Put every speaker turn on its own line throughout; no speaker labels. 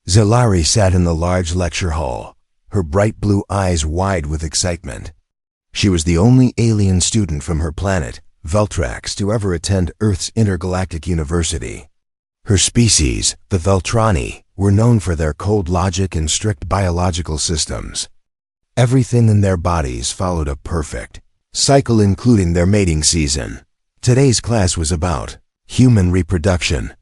Zalari sat in the large lecture hall, her bright blue eyes wide with excitement. She was the only alien student from her planet, Veltrax, to ever attend Earth's intergalactic university. Her species, the Veltrani, were known for their cold logic and strict biological systems. Everything in their bodies followed a perfect cycle, including their mating season. Today's class was about human reproduction.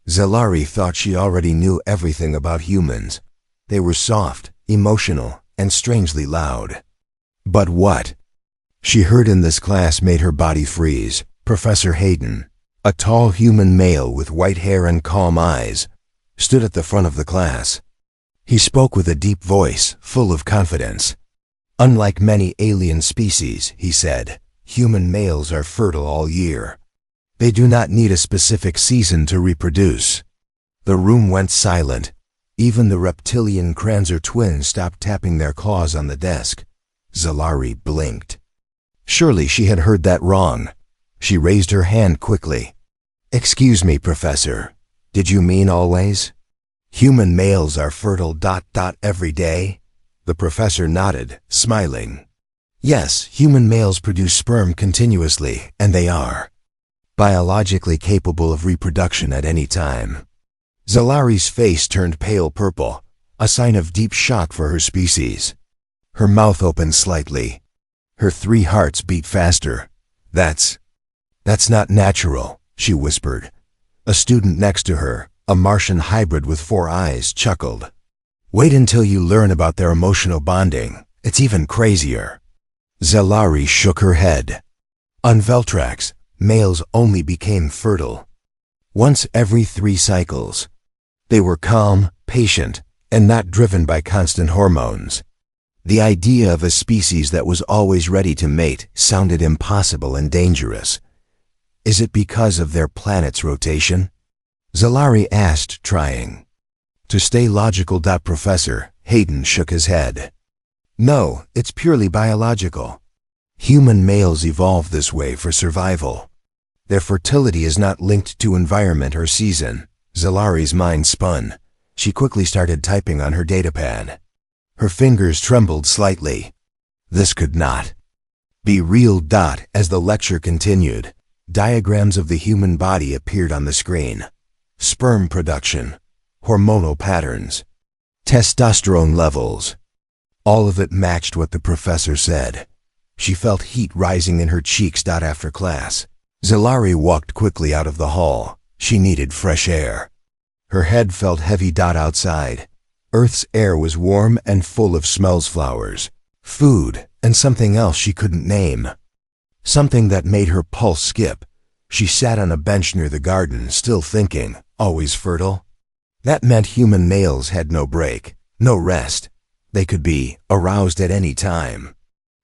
Zalari thought she already knew everything about humans. They were soft, emotional, and strangely loud. But what she heard in this class made her body freeze. Professor Hayden, a tall human male with white hair and calm eyes, stood at the front of the class. He spoke with a deep voice, full of confidence. Unlike many alien species, he said, human males are fertile all year. They do not need a specific season to reproduce. The room went silent. Even the reptilian Kranzer twins stopped tapping their claws on the desk. Zalari blinked. Surely she had heard that wrong. She raised her hand quickly. "Excuse me, Professor. Did you mean always? Human males are fertile ... every day?" The professor nodded, smiling. "Yes, human males produce sperm continuously, and they are biologically capable of reproduction at any time." Zalari's face turned pale purple, a sign of deep shock for her species. Her mouth opened slightly. Her 3 hearts beat faster. That's not natural," she whispered. A student next to her, a Martian hybrid with 4 eyes, chuckled. "Wait until you learn about their emotional bonding. It's even crazier." Zalari shook her head. On Veltrax, males only became fertile once every 3 cycles. They were calm, patient, and not driven by constant hormones. The idea of a species that was always ready to mate sounded impossible and dangerous. "Is it because of their planet's rotation?" Zalari asked, trying to stay logical. Professor Hayden shook his head. "No, it's purely biological. Human males evolved this way for survival. Their fertility is not linked to environment or season." Zalari's mind spun. She quickly started typing on her datapad. Her fingers trembled slightly. This could not be real. As the lecture continued, diagrams of the human body appeared on the screen. Sperm production, hormonal patterns, testosterone levels. All of it matched what the professor said. She felt heat rising in her cheeks. After class, Zalari walked quickly out of the hall. She needed fresh air. Her head felt heavy. Outside, Earth's air was warm and full of smells, flowers, food, and something else she couldn't name. Something that made her pulse skip. She sat on a bench near the garden, still thinking, always fertile? That meant human males had no break, no rest. They could be aroused at any time.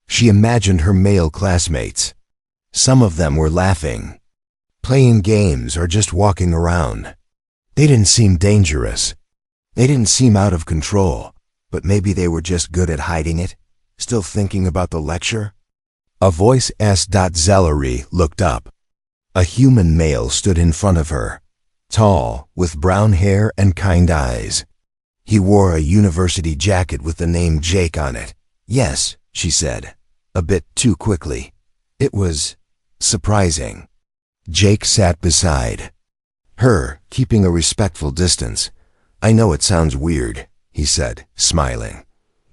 She imagined her male classmates. Some of them were laughing, playing games, or just walking around. They didn't seem dangerous. They didn't seem out of control, but maybe they were just good at hiding it, still thinking about the lecture. A voice asked. Zalari looked up. A human male stood in front of her, tall, with brown hair and kind eyes. He wore a university jacket with the name Jake on it. "Yes," she said, a bit too quickly. It was surprising. Jake sat beside her, keeping a respectful distance. "I know it sounds weird," he said, smiling.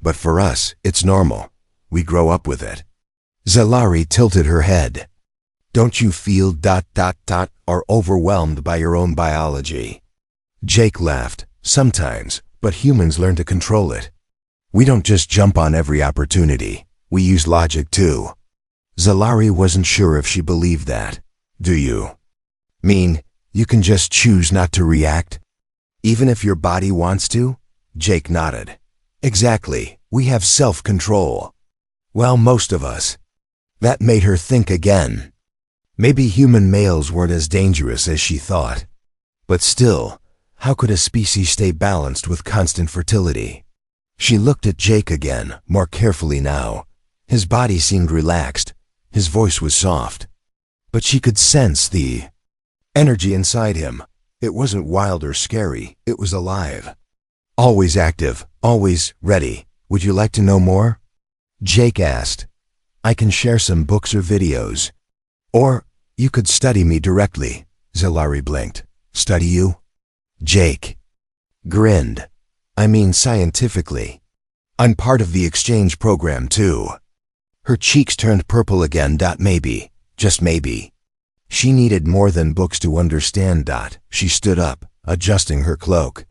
"But for us, it's normal. We grow up with it." Zalari tilted her head. "Don't you feel ... or overwhelmed by your own biology?" Jake laughed. "Sometimes, but humans learn to control it. We don't just jump on every opportunity. We use logic too." Zalari wasn't sure if she believed that. "Do you mean you can just choose not to react, even if your body wants to?" Jake nodded. "Exactly. We have self-control. Well, most of us." That made her think again. Maybe human males weren't as dangerous as she thought. But still, how could a species stay balanced with constant fertility? She looked at Jake again, more carefully now. His body seemed relaxed. His voice was soft. But she could sense the energy inside him. It wasn't wild or scary. It was alive. Always active, always ready. Would you like to know more? Jake asked. I can share some books or videos. Or you could study me directly. Zalari blinked. Study you? Jake grinned. I mean scientifically. I'm part of the exchange program too. Her cheeks turned purple again. Maybe, just maybe. She needed more than books to understand. She stood up, adjusting her cloak.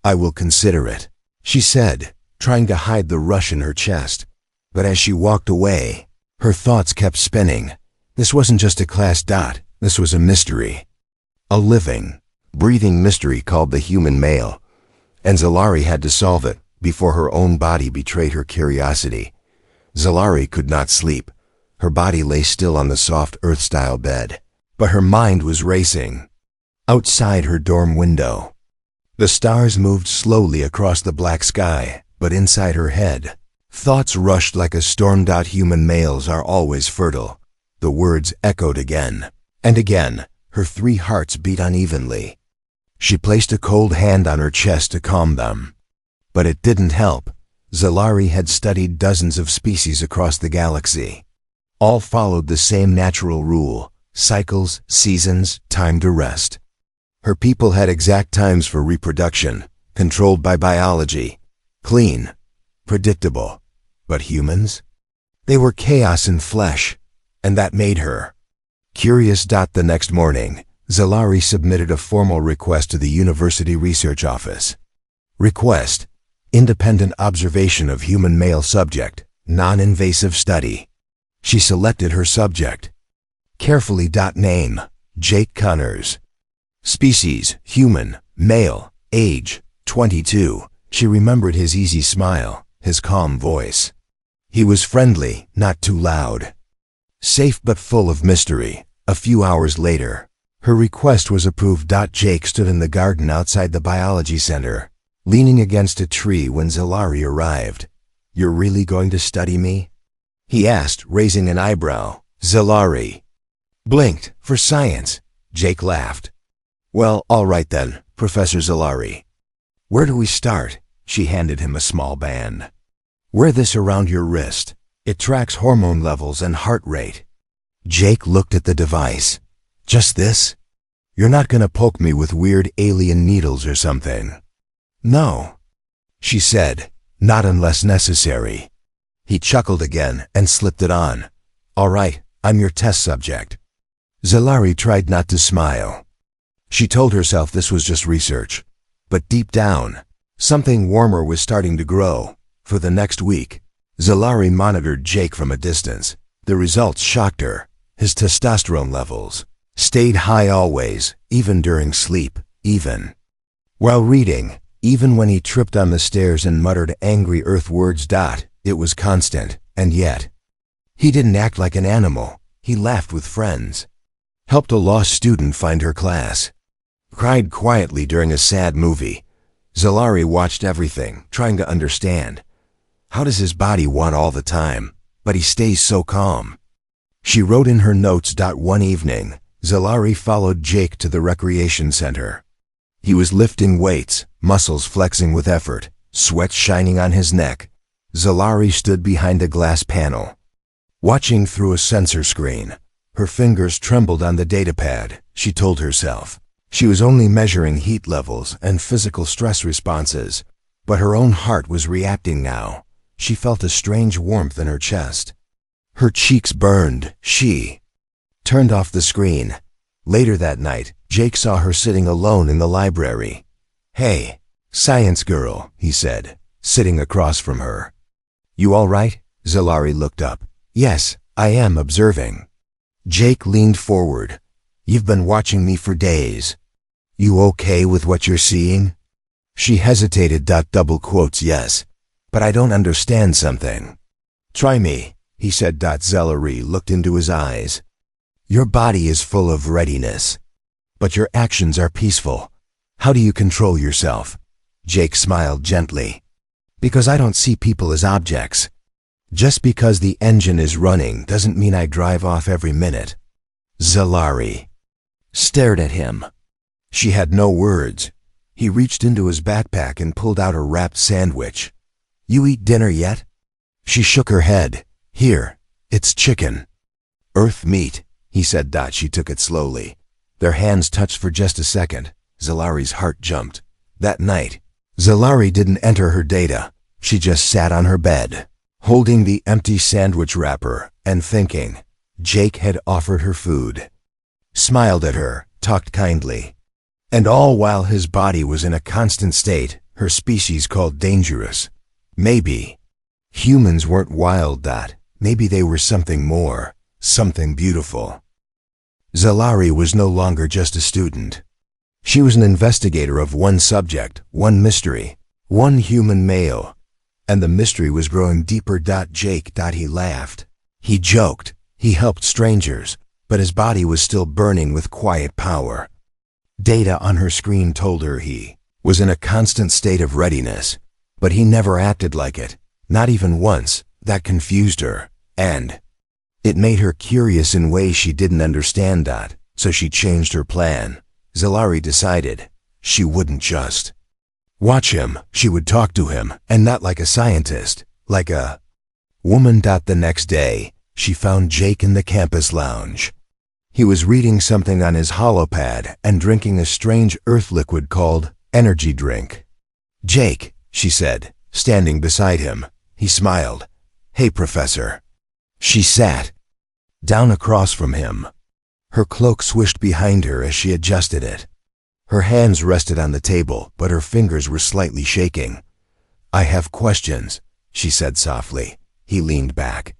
I will consider it, she said, trying to hide the rush in her chest. But as she walked away, her thoughts kept spinning. This wasn't just a class. This was a mystery. A living, breathing mystery called the human male. And Zalari had to solve it before her own body betrayed her curiosity. Zalari could not sleep. Her body lay still on the soft Earth-style bed, but her mind was racing. Outside her dorm window, the stars moved slowly across the black sky, but inside her head, thoughts rushed like a storm. Human males are always fertile. The words echoed again and again. Her 3 hearts beat unevenly. She placed a cold hand on her chest to calm them. But it didn't help. Zalari had studied dozens of species across the galaxy. All followed the same natural rule: cycles, seasons, time to rest. Her people had exact times for reproduction, controlled by biology. Clean, predictable. But humans? They were chaos in flesh, and that made her curious. The next morning, Zalari submitted a formal request to the University Research Office. Request: independent observation of human male subject, non-invasive study. She selected her subject carefully. Name: Jake Connors. Species: human, male, age: 22. She remembered his easy smile, his calm voice. He was friendly, not too loud. Safe but full of mystery. A few hours later, her request was approved. Jake stood in the garden outside the biology center, leaning against a tree when Zalari arrived. You're really going to study me? He asked, raising an eyebrow. Zalari blinked. For science. Jake laughed. Well, all right then, Professor Zalari. Where do we start? She handed him a small band. Wear this around your wrist. It tracks hormone levels and heart rate. Jake looked at the device. Just this? You're not gonna poke me with weird alien needles or something? No, she said, not unless necessary. He chuckled again and slipped it on. All right, I'm your test subject. Zalari tried not to smile. She told herself this was just research. But deep down, something warmer was starting to grow. For the next week, Zalari monitored Jake from a distance. The results shocked her. His testosterone levels stayed high always, even during sleep, even while reading, even when he tripped on the stairs and muttered angry Earth words. It was constant, and yet he didn't act like an animal. He laughed with friends, helped a lost student find her class, cried quietly during a sad movie. Zalari watched everything, trying to understand. How does his body want all the time, but he stays so calm? She wrote in her notes. One evening, Zalari followed Jake to the recreation center. He was lifting weights, muscles flexing with effort, sweat shining on his neck. Zalari stood behind a glass panel, watching through a sensor screen. Her fingers trembled on the datapad. She told herself she was only measuring heat levels and physical stress responses, but her own heart was reacting now. She felt a strange warmth in her chest. Her cheeks burned. She turned off the screen. Later that night, Jake saw her sitting alone in the library. Hey, science girl, he said, sitting across from her. You all right? Zalari looked up. Yes, I am observing. Jake leaned forward. You've been watching me for days. You okay with what you're seeing? She hesitated. Double quotes, yes, but I don't understand something. Try me, he said. Zalari looked into his eyes. Your body is full of readiness, but your actions are peaceful. How do you control yourself? Jake smiled gently. Because I don't see people as objects. Just because the engine is running doesn't mean I drive off every minute. Zalari stared at him. She had no words. He reached into his backpack and pulled out a wrapped sandwich. "You eat dinner yet?" She shook her head. "Here, it's chicken." "Earth meat," he said. She took it slowly. Their hands touched for just a second. Zalari's heart jumped. That night, Zalari didn't enter her data. She just sat on her bed, holding the empty sandwich wrapper and thinking. Jake had offered her food, smiled at her, talked kindly. And all while his body was in a constant state her species called dangerous. Maybe humans weren't wild. Maybe they were something more, something beautiful. Zalari was no longer just a student. She was an investigator of one subject, one mystery, one human male. And the mystery was growing deeper. Jake. He laughed. He joked. He helped strangers, but his body was still burning with quiet power. Data on her screen told her he was in a constant state of readiness, but he never acted like it, not even once. That confused her, and it made her curious in ways she didn't understand. So she changed her plan. Zalari decided she wouldn't just watch him, she would talk to him, and not like a scientist, like a woman. The next day, she found Jake in the campus lounge. He was reading something on his holopad and drinking a strange earth liquid called energy drink. "Jake," she said, standing beside him. He smiled. "Hey, Professor." She sat down across from him. Her cloak swished behind her as she adjusted it. Her hands rested on the table, but her fingers were slightly shaking. "I have questions," she said softly. He leaned back.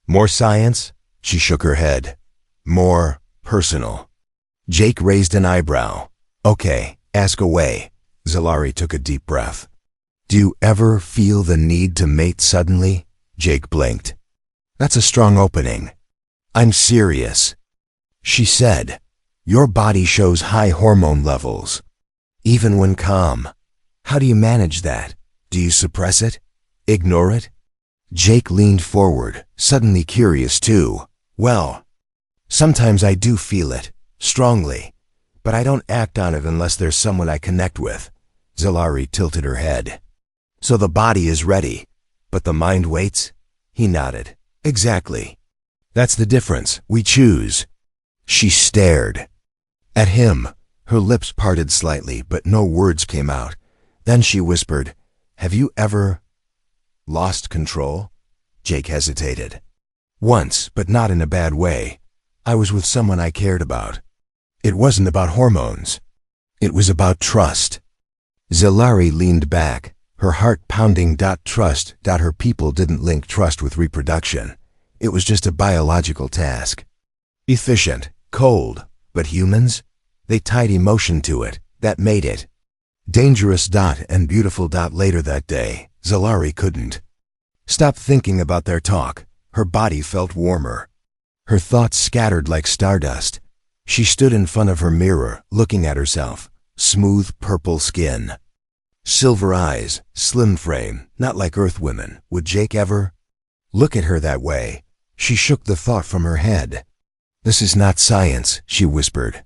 "More science?" She shook her head. "More personal." Jake raised an eyebrow. "Okay, ask away." Zalari took a deep breath. "Do you ever feel the need to mate suddenly?" Jake blinked. "That's a strong opening." "I'm serious," she said. "Your body shows high hormone levels, even when calm. How do you manage that? Do you suppress it? Ignore it?" Jake leaned forward, suddenly curious too. "Well, sometimes I do feel it, strongly, but I don't act on it unless there's someone I connect with." Zalari tilted her head. "So the body is ready, but the mind waits?" He nodded. "Exactly. That's the difference. We choose." She stared at him. Her lips parted slightly, but no words came out. Then she whispered, "Have you ever lost control?" Jake hesitated. "Once, but not in a bad way. I was with someone I cared about. It wasn't about hormones. It was about trust." Zalari leaned back, her heart pounding. Trust. Her people didn't link trust with reproduction. It was just a biological task. Efficient, cold, but humans? They tied emotion to it. That made it dangerous. And beautiful. Later that day, Zalari couldn't stop thinking about their talk. Her body felt warmer. Her thoughts scattered like stardust. She stood in front of her mirror, looking at herself. Smooth purple skin, silver eyes, slim frame, not like Earth women. Would Jake ever look at her that way? She shook the thought from her head. "This is not science," she whispered.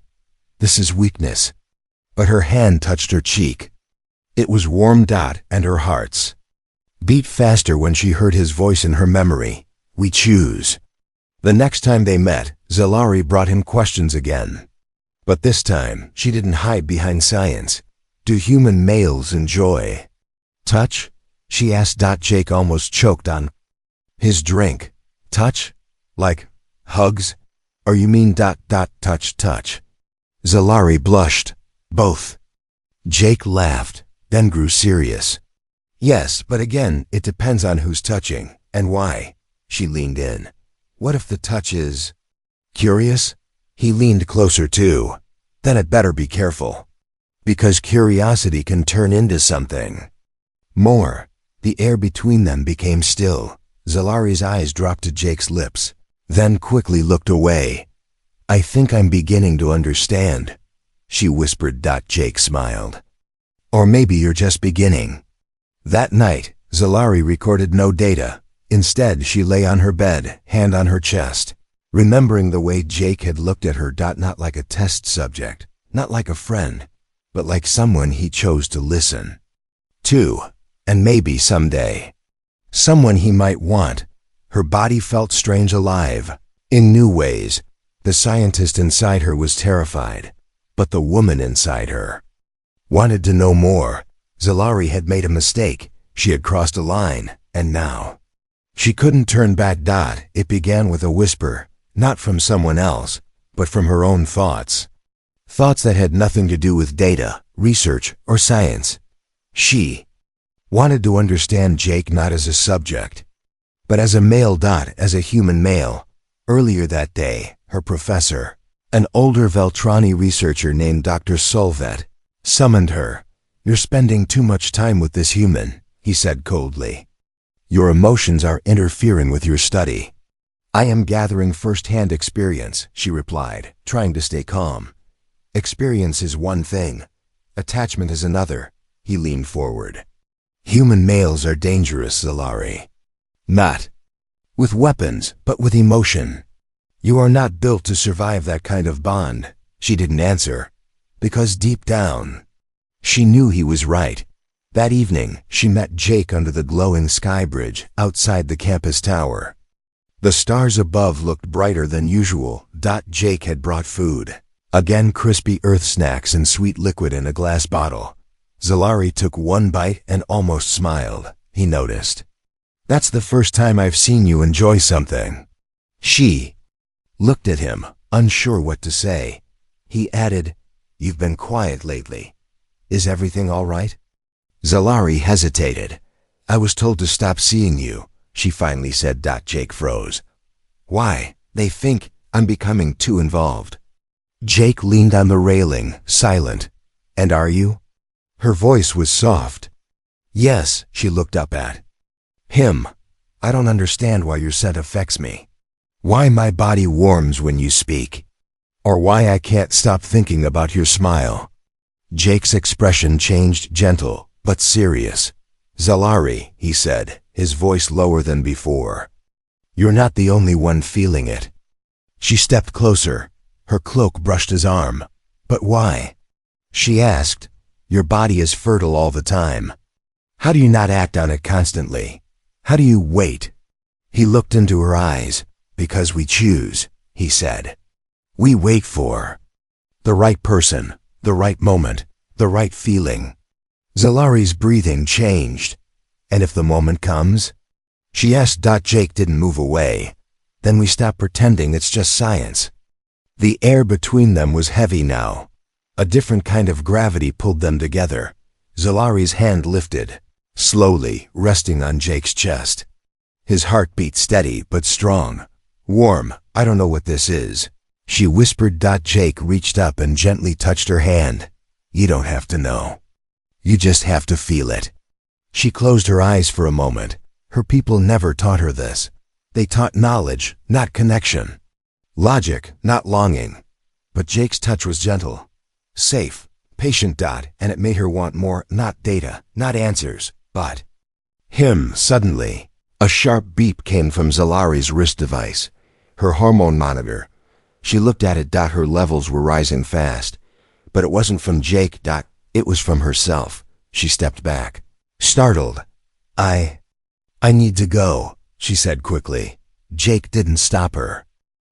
"This is weakness." But her hand touched her cheek. It was warm. And her heart's beat faster when she heard his voice in her memory. "We choose." The next time they met, Zalari brought him questions again. But this time, she didn't hide behind science. "Do human males enjoy touch?" she asked. Jake almost choked on his drink. "Touch? Like hugs? Or you mean touch? Zalari blushed. "Both." Jake laughed, then grew serious. "Yes, but again, it depends on who's touching, and why." She leaned in. "What if the touch is curious?" He leaned closer too. "Then it better be careful. Because curiosity can turn into something more." The air between them became still. Zalari's eyes dropped to Jake's lips, then quickly looked away. "I think I'm beginning to understand," she whispered. Jake smiled. "Or maybe you're just beginning." That night, Zalari recorded no data. Instead, she lay on her bed, hand on her chest, remembering the way Jake had looked at her. Not like a test subject, not like a friend, but like someone he chose to listen to, and maybe someday, someone he might want. Her body felt strange alive, in new ways. The scientist inside her was terrified, but the woman inside her wanted to know more. Zalari had made a mistake. She had crossed a line, and now she couldn't turn back. It began with a whisper, not from someone else, but from her own thoughts. Thoughts that had nothing to do with data, research, or science. She wanted to understand Jake not as a subject, but as a male. As a human male. Earlier that day, her professor, an older Veltrani researcher named Dr. Solvet, summoned her. "You're spending too much time with this human," he said coldly. "Your emotions are interfering with your study." "I am gathering first-hand experience," she replied, trying to stay calm. "Experience is one thing. Attachment is another." He leaned forward. "Human males are dangerous, Zalari. Not with weapons, but with emotion. You are not built to survive that kind of bond." She didn't answer, because deep down, she knew he was right. That evening, she met Jake under the glowing sky bridge outside the campus tower. The stars above looked brighter than usual. Jake had brought food. Again, crispy earth snacks and sweet liquid in a glass bottle. Zalari took one bite and almost smiled. He noticed. "That's the first time I've seen you enjoy something." She looked at him, unsure what to say. He added, "You've been quiet lately. Is everything all right?" Zalari hesitated. "I was told to stop seeing you," she finally said. Jake froze. "Why? They think I'm becoming too involved." Jake leaned on the railing, silent. "And are you?" Her voice was soft. "Yes." She looked up at him. "I don't understand why your scent affects me. Why my body warms when you speak. Or why I can't stop thinking about your smile." Jake's expression changed, gentle, but serious. "Zalari," he said, his voice lower than before. "You're not the only one feeling it." She stepped closer. Her cloak brushed his arm. "But why?" she asked. "Your body is fertile all the time. How do you not act on it constantly? How do you wait?" He looked into her eyes. "Because we choose," he said. "We wait for the right person, the right moment, the right feeling." Zalari's breathing changed. "And if the moment comes?" she asked. Jake didn't move away. "Then we stop pretending it's just science." The air between them was heavy now. A different kind of gravity pulled them together. Zalari's hand lifted, slowly, resting on Jake's chest. His heart beat steady but strong. "Warm. I don't know what this is," she whispered. Jake reached up and gently touched her hand. "You don't have to know. You just have to feel it." She closed her eyes for a moment. Her people never taught her this. They taught knowledge, not connection. Logic, not longing. But Jake's touch was gentle, safe, patient. And it made her want more, not data, not answers, but him. Suddenly, a sharp beep came from Zalari's wrist device, her hormone monitor. She looked at it. Her levels were rising fast. But it wasn't from Jake. It was from herself. She stepped back, startled. I need to go," she said quickly. Jake didn't stop her.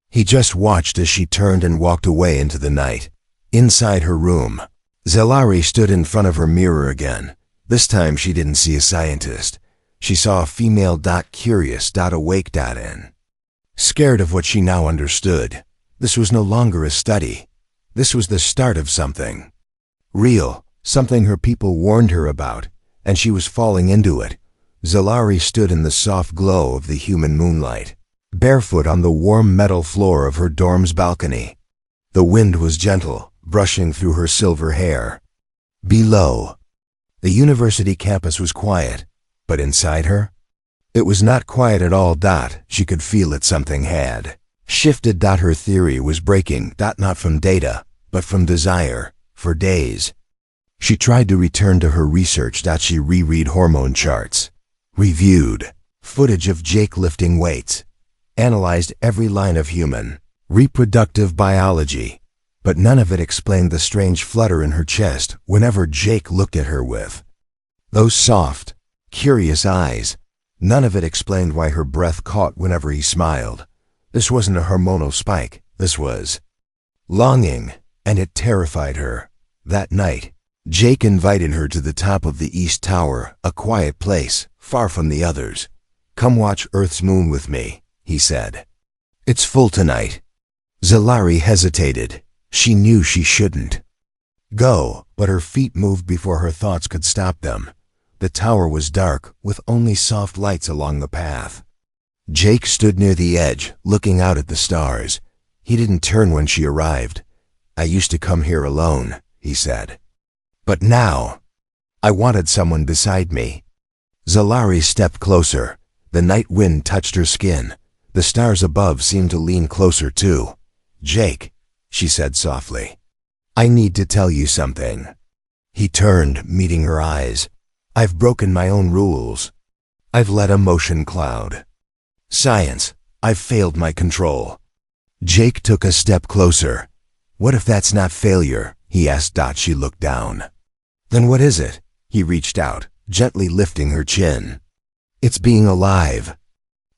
He just watched as she turned and walked away into the night. Inside her room, Zalari stood in front of her mirror again. This time she didn't see a scientist. She saw a female. Curious. Awake. And scared of what she now understood. This was no longer a study. This was the start of something real, something her people warned her about, and she was falling into it. Zalari stood in the soft glow of the human moonlight, barefoot on the warm metal floor of her dorm's balcony. The wind was gentle, brushing through her silver hair. Below, the university campus was quiet, but inside her, it was not quiet at all. She could feel it. Something had shifted. Her theory was breaking. Not from data, but from desire. For days, she tried to return to her research. She reread hormone charts, reviewed footage of Jake lifting weights, analyzed every line of human reproductive biology. but none of it explained the strange flutter in her chest whenever Jake looked at her with those soft, curious eyes. None of it explained why her breath caught whenever he smiled. This wasn't a hormonal spike. This was longing, and it terrified her. That night, Jake invited her to the top of the East Tower, a quiet place, far from the others. "Come watch Earth's moon with me," he said. "It's full tonight." Zalari hesitated. She knew she shouldn't go, but her feet moved before her thoughts could stop them. The tower was dark, with only soft lights along the path. Jake stood near the edge, looking out at the stars. He didn't turn when she arrived. "I used to come here alone," he said. "But now, I wanted someone beside me." Zalari stepped closer. The night wind touched her skin. The stars above seemed to lean closer too. "Jake," she said softly, "I need to tell you something." He turned, meeting her eyes. "I've broken my own rules. I've let emotion cloud science. I've failed my control." Jake took a step closer. "What if that's not failure?" he asked. She looked down. "Then what is it?" He reached out, gently lifting her chin. "It's being alive."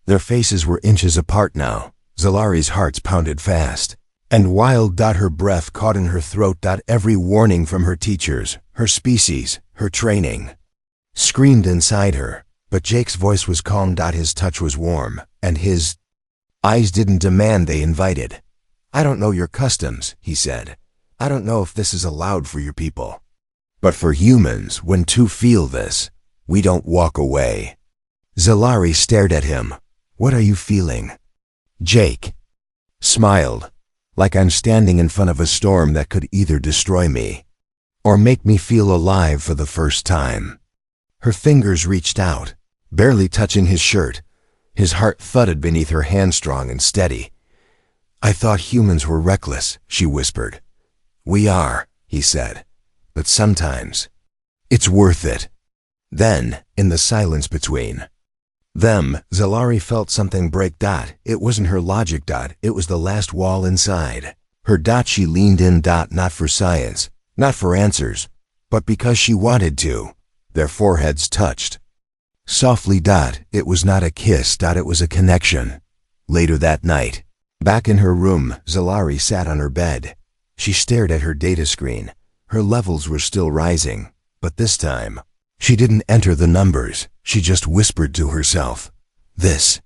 Their faces were inches apart now. Zalari's heart pounded fast. And while her breath caught in her throat, every warning from her teachers, her species, her training, screamed inside her. But Jake's voice was calm. His touch was warm, and his eyes didn't demand, they invited. "I don't know your customs," he said. "I don't know if this is allowed for your people. But for humans, when two feel this, we don't walk away." Zalari stared at him. "What are you feeling?" Jake smiled. "Like I'm standing in front of a storm that could either destroy me or make me feel alive for the first time." Her fingers reached out, barely touching his shirt. His heart thudded beneath her hand, strong and steady. "I thought humans were reckless," she whispered. "We are," he said. "But sometimes it's worth it." Then, in the silence between them, Zalari felt something break. It wasn't her logic. It was the last wall inside her. She leaned in. Not for science, not for answers, but because she wanted to. Their foreheads touched. Softly. It was not a kiss. It was a connection. Later that night, back in her room, Zalari sat on her bed. She stared at her data screen. Her levels were still rising, but this time, she didn't enter the numbers. She just whispered to herself, "This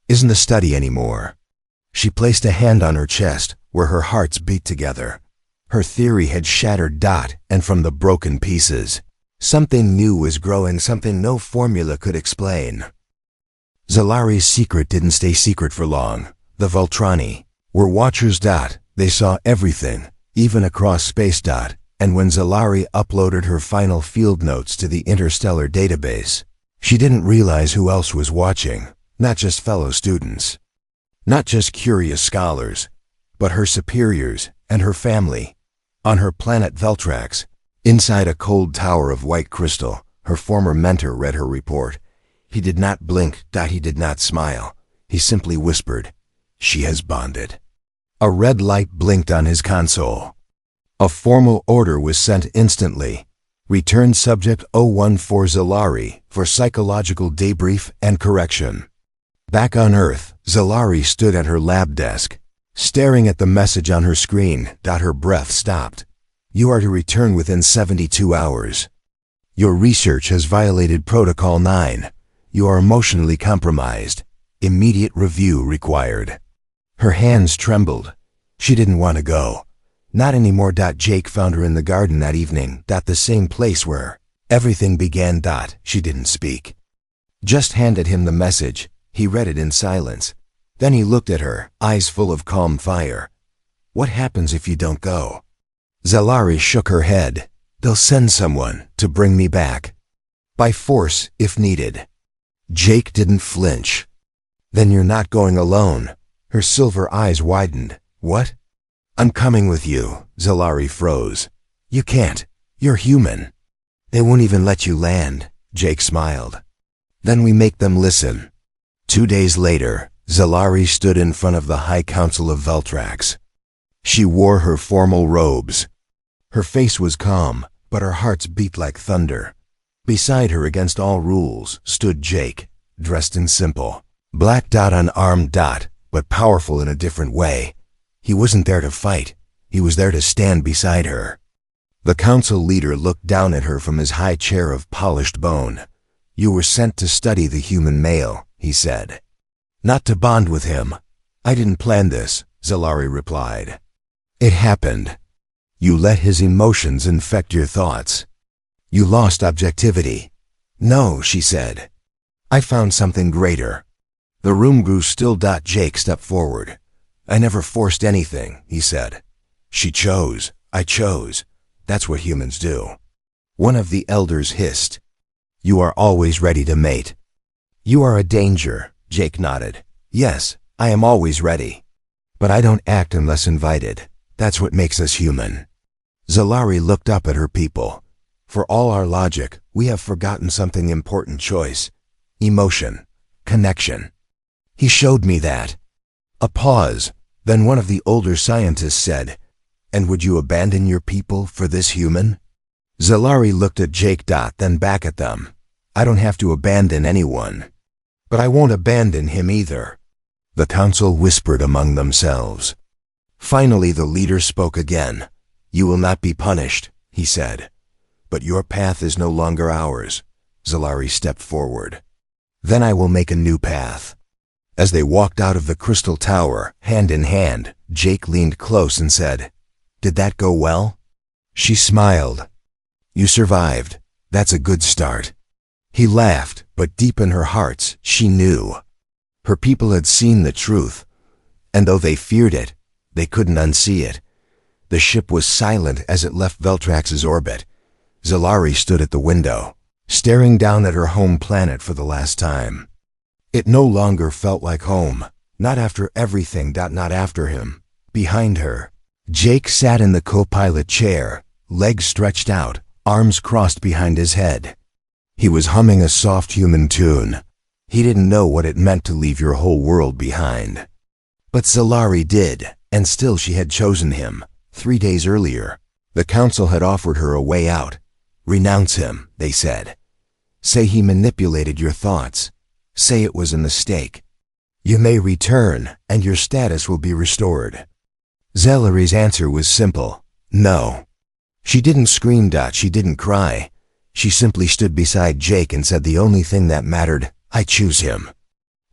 isn't a study anymore." She placed a hand on her chest, where her hearts beat together. Her theory had shattered. And from the broken pieces, something new was growing, something no formula could explain. Zalari's secret didn't stay secret for long. The Voltrani were watchers. They saw everything, even across space. And when Zalari uploaded her final field notes to the interstellar database, she didn't realize who else was watching. Not just fellow students, not just curious scholars, but her superiors and her family. On her planet Veltrax, inside a cold tower of white crystal, her former mentor read her report. He did not blink. He did not smile. He simply whispered, "She has bonded." A red light blinked on his console. A formal order was sent instantly. "Return subject 014 Zalari for psychological debrief and correction." Back on Earth, Zalari stood at her lab desk, staring at the message on her screen. Her breath stopped. "You are to return within 72 hours. Your research has violated Protocol 9. You are emotionally compromised. Immediate review required." Her hands trembled. She didn't want to go. Not anymore. Jake found her in the garden that evening. The same place where everything began. She didn't speak. Just handed him the message. He read it in silence. Then he looked at her, eyes full of calm fire. "What happens if you don't go?" Zalari shook her head. "They'll send someone to bring me back. By force, if needed." Jake didn't flinch. "Then you're not going alone." Her silver eyes widened. "What?" "I'm coming with you." Zalari froze. "You can't. You're human." "They won't even let you land." Jake smiled. "Then we make them listen." 2 days later, Zalari stood in front of the High Council of Veltrax. She wore her formal robes. Her face was calm, but her heart beat like thunder. Beside her, against all rules, stood Jake, dressed in simple. Black dot on armed dot, but powerful in a different way. He wasn't there to fight. He was there to stand beside her. The council leader looked down at her from his high chair of polished bone. "You were sent to study the human male," he said. "Not to bond with him." "I didn't plan this," Zalari replied. "It happened. You let his emotions infect your thoughts. You lost objectivity." "No," she said. "I found something greater." The room grew still. Jake stepped forward. "I never forced anything," he said. "She chose. I chose. That's what humans do." One of the elders hissed. "You are always ready to mate." "You are a danger," Jake nodded. "Yes, I am always ready. But I don't act unless invited. That's what makes us human." Zalari looked up at her people. "For all our logic, we have forgotten something important: choice, emotion, connection. He showed me that." A pause. Then one of the older scientists said, "And would you abandon your people for this human?" Zalari looked at Jake, then back at them. "I don't have to abandon anyone. But I won't abandon him either." The council whispered among themselves. Finally, the leader spoke again. "You will not be punished," he said. "But your path is no longer ours." Zalari stepped forward. "Then I will make a new path." As they walked out of the crystal tower, hand in hand, Jake leaned close and said, "Did that go well?" She smiled. "You survived. That's a good start." He laughed, but deep in her heart, she knew. Her people had seen the truth, and though they feared it, they couldn't unsee it. The ship was silent as it left Veltrax's orbit. Zalari stood at the window, staring down at her home planet for the last time. It no longer felt like home, not after everything, not after him. Behind her, Jake sat in the co-pilot chair, legs stretched out, arms crossed behind his head. He was humming a soft human tune. He didn't know what it meant to leave your whole world behind. But Zalari did, and still she had chosen him. 3 days earlier, the council had offered her a way out. "Renounce him," they said. "Say he manipulated your thoughts. Say it was a mistake. You may return, and your status will be restored." Zalari's answer was simple: no. She didn't scream. She didn't cry. She simply stood beside Jake and said the only thing that mattered: "I choose him."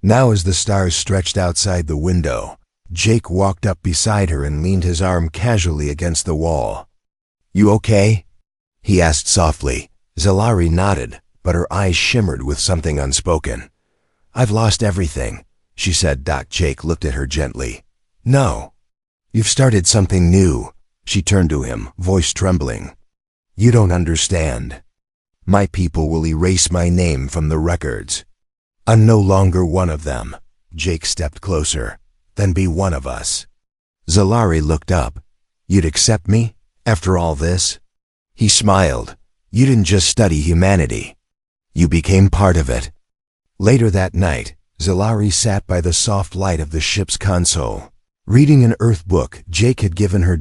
Now, as the stars stretched outside the window, Jake walked up beside her and leaned his arm casually against the wall. "You okay?" he asked softly. Zalari nodded, but her eyes shimmered with something unspoken. "I've lost everything," she said. Jake looked at her gently. "No. You've started something new." She turned to him, voice trembling. "You don't understand. My people will erase my name from the records. I'm no longer one of them." Jake stepped closer. "Then be one of us." Zalari looked up. "You'd accept me, after all this?" He smiled. "You didn't just study humanity. You became part of it." Later that night, Zalari sat by the soft light of the ship's console, reading an Earth book Jake had given her.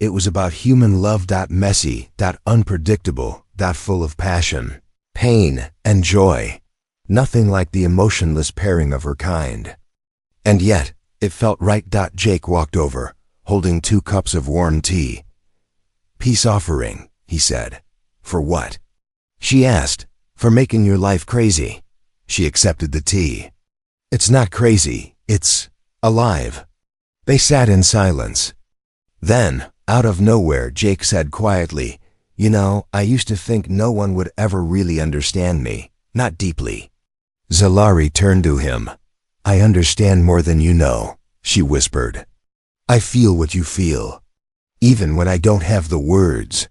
It was about human love. Messy. Unpredictable. Full of passion, pain, and joy. Nothing like the emotionless pairing of her kind. And yet, it felt right. Jake walked over, holding 2 cups of warm tea. "Peace offering," he said. "For what?" she asked. "For making your life crazy." She accepted the tea. "It's not crazy, it's alive." They sat in silence. Then, out of nowhere, Jake said quietly, "You know, I used to think no one would ever really understand me, not deeply." Zalari turned to him. "I understand more than you know," she whispered. "I feel what you feel, even when I don't have the words."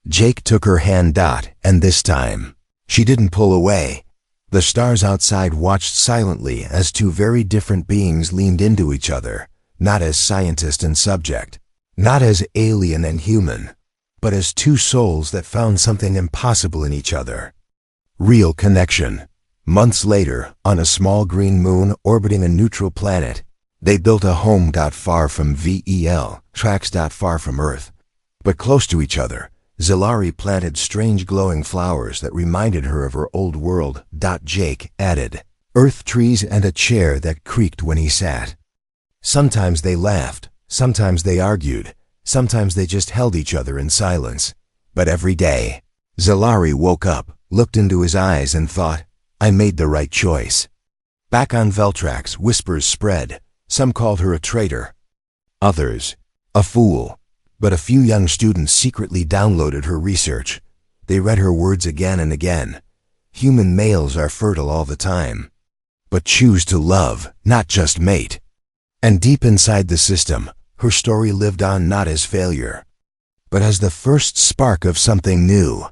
Jake took her hand. And this time, she didn't pull away. The stars outside watched silently as 2 very different beings leaned into each other, not as scientist and subject, not as alien and human, but as 2 souls that found something impossible in each other. Real connection. Months later, on a small green moon orbiting a neutral planet, They built a home far from VEL, tracks far from Earth. But close to each other, Zilari planted strange glowing flowers that reminded her of her old world. Jake added, earth trees and a chair that creaked when he sat. Sometimes they laughed, sometimes they argued, sometimes they just held each other in silence. But every day, Zilari woke up, looked into his eyes and thought, I made the right choice. Back on Veltrax, whispers spread. Some called her a traitor, others, a fool. But a few young students secretly downloaded her research. They read her words again and again. Human males are fertile all the time, but choose to love, not just mate. And deep inside the system, her story lived on not as failure, but as the first spark of something new.